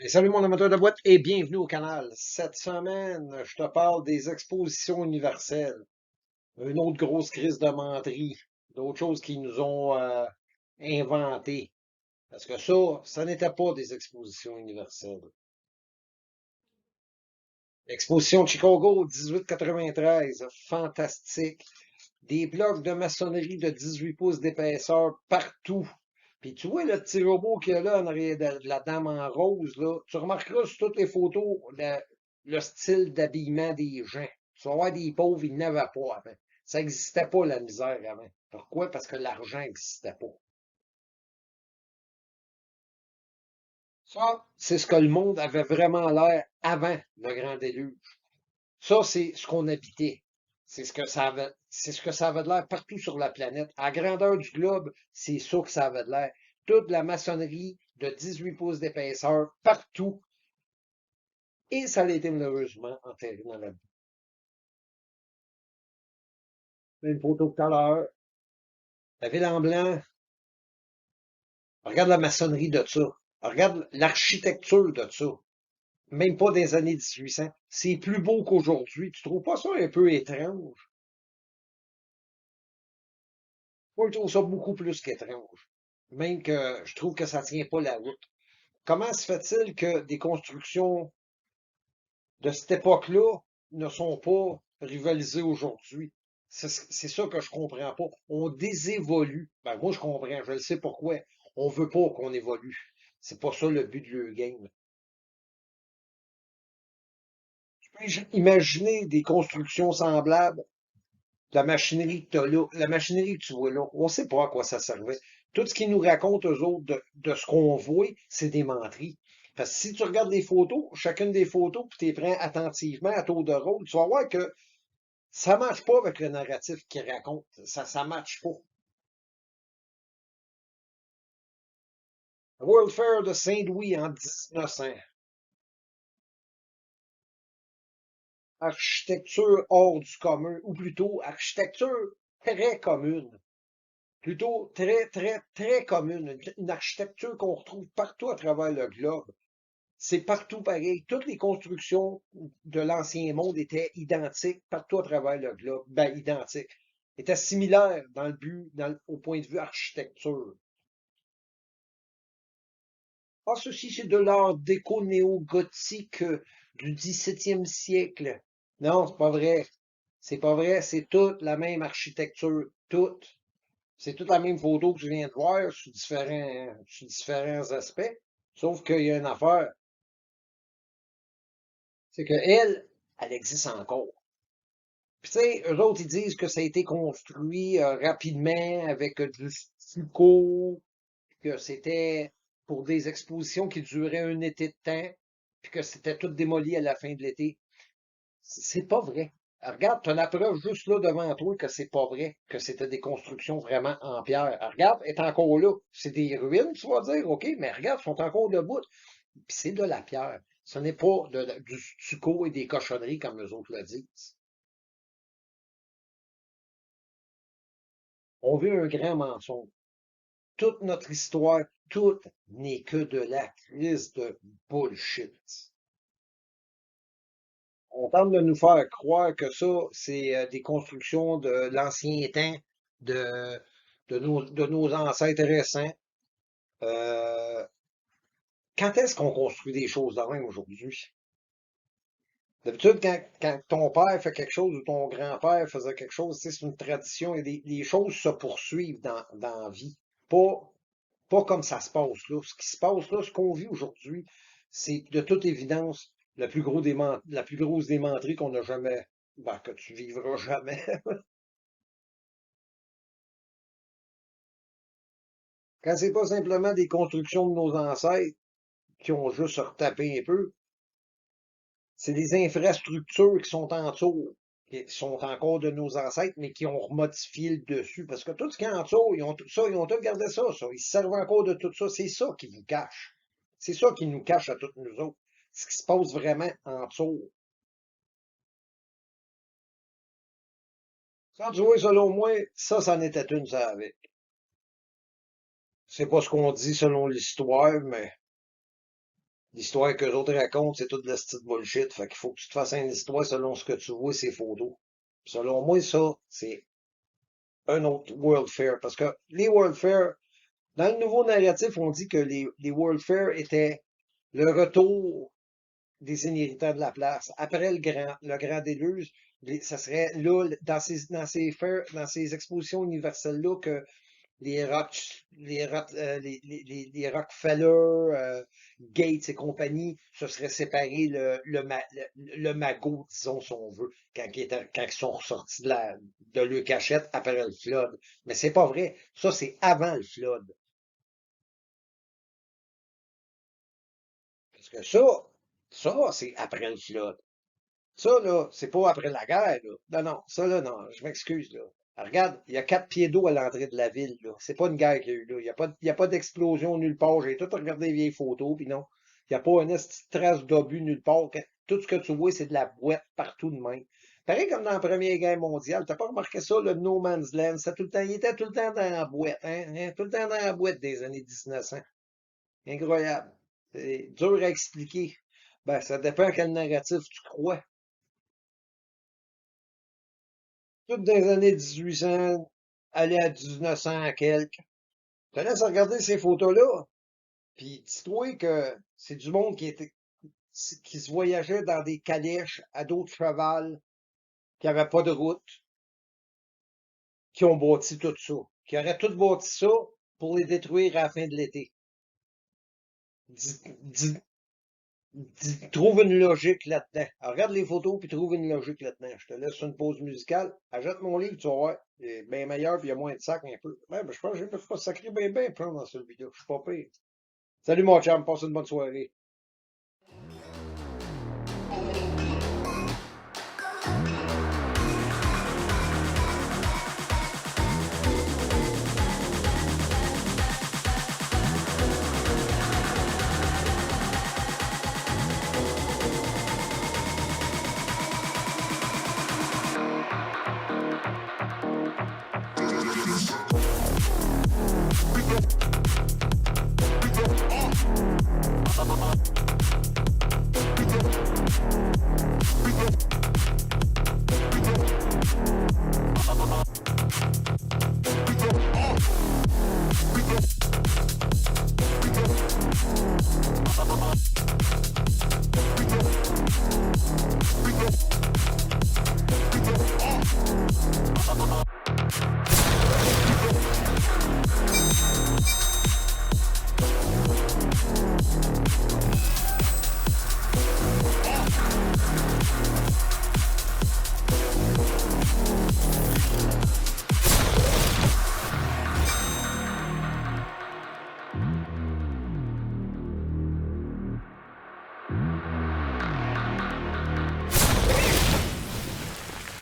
Et salut mon amateur de boîte et bienvenue au canal. Cette semaine, je te parle des expositions universelles. Une autre grosse crise de menterie. D'autres choses qui nous ont inventées. Parce que ça n'était pas des expositions universelles. Exposition de Chicago 1893, fantastique. Des blocs de maçonnerie de 18 pouces d'épaisseur partout. Puis tu vois le petit robot qu'il y a là en arrière de la dame en rose, là, tu remarqueras sur toutes les photos le style d'habillement des gens. Tu vas voir des pauvres, ils n'avaient pas avant. Ça n'existait pas la misère avant. Pourquoi? Parce que l'argent n'existait pas. Ça, c'est ce que le monde avait vraiment l'air avant le grand déluge. Ça, c'est ce qu'on habitait. C'est ce que ça avait de l'air partout sur la planète. À la grandeur du globe, c'est ça que ça avait de l'air. Toute la maçonnerie de 18 pouces d'épaisseur, partout. Et ça a été malheureusement enterré dans la boue. Une photo tout à l'heure. La ville en blanc. Regarde la maçonnerie de ça. Regarde l'architecture de ça. Même pas des années 1800. C'est plus beau qu'aujourd'hui. Tu trouves pas ça un peu étrange? Moi, je trouve ça beaucoup plus qu'étrange. Même que je trouve que ça tient pas la route. Comment se fait-il que des constructions de cette époque-là ne sont pas rivalisées aujourd'hui? C'est ça que je comprends pas. On désévolue. Ben, moi, je comprends. Je le sais pourquoi. On veut pas qu'on évolue. C'est pas ça le but de le game. Tu peux imaginer des constructions semblables. La machinerie que t'as là, la machinerie que tu vois là, on sait pas à quoi ça servait. Tout ce qu'ils nous racontent, eux autres, de ce qu'on voit, c'est des menteries. Parce que si tu regardes les photos, chacune des photos, puis tu les prends attentivement à tour de rôle, tu vas voir que ça marche pas avec le narratif qu'ils racontent. Ça marche pas. World Fair de Saint-Louis en 1900. Architecture hors du commun, ou plutôt architecture très commune. Plutôt très, très, très commune. Une architecture qu'on retrouve partout à travers le globe. C'est partout pareil. Toutes les constructions de l'ancien monde étaient identiques partout à travers le globe. Ben, identiques. Étaient similaires dans le but, au point de vue architecture. Ah, ceci, c'est de l'art déco néo-gothique du 17e siècle. Non, c'est pas vrai. C'est pas vrai. C'est toute la même architecture. Toute. C'est toute la même photo que je viens de voir sous différents aspects. Sauf qu'il y a une affaire. C'est elle existe encore. Puis, tu sais, eux autres, ils disent que ça a été construit rapidement avec du stucco, que c'était pour des expositions qui duraient un été de temps, puis que c'était tout démoli à la fin de l'été. C'est pas vrai. Regarde, tu as la preuve juste là devant toi que c'est pas vrai, que c'était des constructions vraiment en pierre. Regarde, elle est encore là. C'est des ruines, tu vas dire, OK, mais regarde, elles sont encore debout. Puis c'est de la pierre. Ce n'est pas du stucco et des cochonneries comme eux autres le disent. On veut un grand mensonge. Toute notre histoire, toute n'est que de la crise de bullshit. On tente de nous faire croire que ça, c'est des constructions de l'ancien temps, de, de nos ancêtres récents. Euh, quand est-ce qu'on construit des choses de même aujourd'hui? D'habitude, quand ton père fait quelque chose ou ton grand-père faisait quelque chose, tu sais, c'est une tradition et les choses se poursuivent dans la vie. Pas, pas comme ça se passe là. Ce qui se passe là, ce qu'on vit aujourd'hui, c'est de toute évidence la plus grosse démenterie qu'on a jamais, ben, que tu vivras jamais. Quand c'est pas simplement des constructions de nos ancêtres, qui ont juste retapé un peu. C'est des infrastructures qui sont en dessous, qui sont encore de nos ancêtres, mais qui ont remodifié le dessus. Parce que tout ce qui est en dessous, ils ont tout ça, ils ont tout gardé ça, ça. Ils se servent encore de tout ça. C'est ça qui vous cache. C'est ça qui nous cache à toutes nous autres. Ce qui se passe vraiment en dessous. Quand tu vois, selon moi, ça en était une, ça avec. C'est pas ce qu'on dit selon l'histoire, mais l'histoire que les autres racontent, c'est toute de la petite bullshit. Fait qu'il faut que tu te fasses une histoire selon ce que tu vois, ces photos. Selon moi, ça, c'est un autre World Fair. Parce que les World Fair, dans le nouveau narratif, on dit que les World Fair étaient le retour des inhéritants de la place. Après le grand déluge, ça serait là, dans ces expositions universelles-là, que les Rockefeller, Gates et compagnie se seraient séparés le magot, disons, si on veut, quand ils sont ressortis de leur cachette après le flood. Mais c'est pas vrai. Ça, c'est avant le flood. Parce que ça, c'est après le flood. Ça, là, c'est pas après la guerre, là. Non, non, ça, là, non, je m'excuse, là. Regarde, il y a 4 pieds d'eau à l'entrée de la ville, là. C'est pas une guerre qu'il y a eu, là. Il y a pas d'explosion nulle part. J'ai tout regardé les vieilles photos, puis non. Il n'y a pas une petite trace d'obus nulle part. Tout ce que tu vois, c'est de la boîte partout de même. Pareil comme dans la Première Guerre mondiale. T'as pas remarqué ça, le No Man's Land? Il était tout le temps dans la boîte, hein? Tout le temps dans la boîte des années 1900. Incroyable. C'est dur à expliquer. Ben, ça dépend à quel narratif tu crois. Toutes dans les années 1800, aller à 1900 à quelques. Je te laisse regarder ces photos-là, puis dis-toi que c'est du monde qui se voyageait dans des calèches à dos de cheval, qui n'avaient pas de route, qui ont bâti tout ça, qui auraient tout bâti ça pour les détruire à la fin de l'été. Dis, dis- trouve une logique là-dedans. Alors, regarde les photos puis trouve une logique là-dedans. Je te laisse une pause musicale. Achète mon livre, tu vas voir. Il est bien meilleur puis il y a moins de sacs un peu. Ouais, ben, je pense que je vais pas sacré bien bien prendre dans cette vidéo. Je suis pas pire. Salut mon chum, passe une bonne soirée.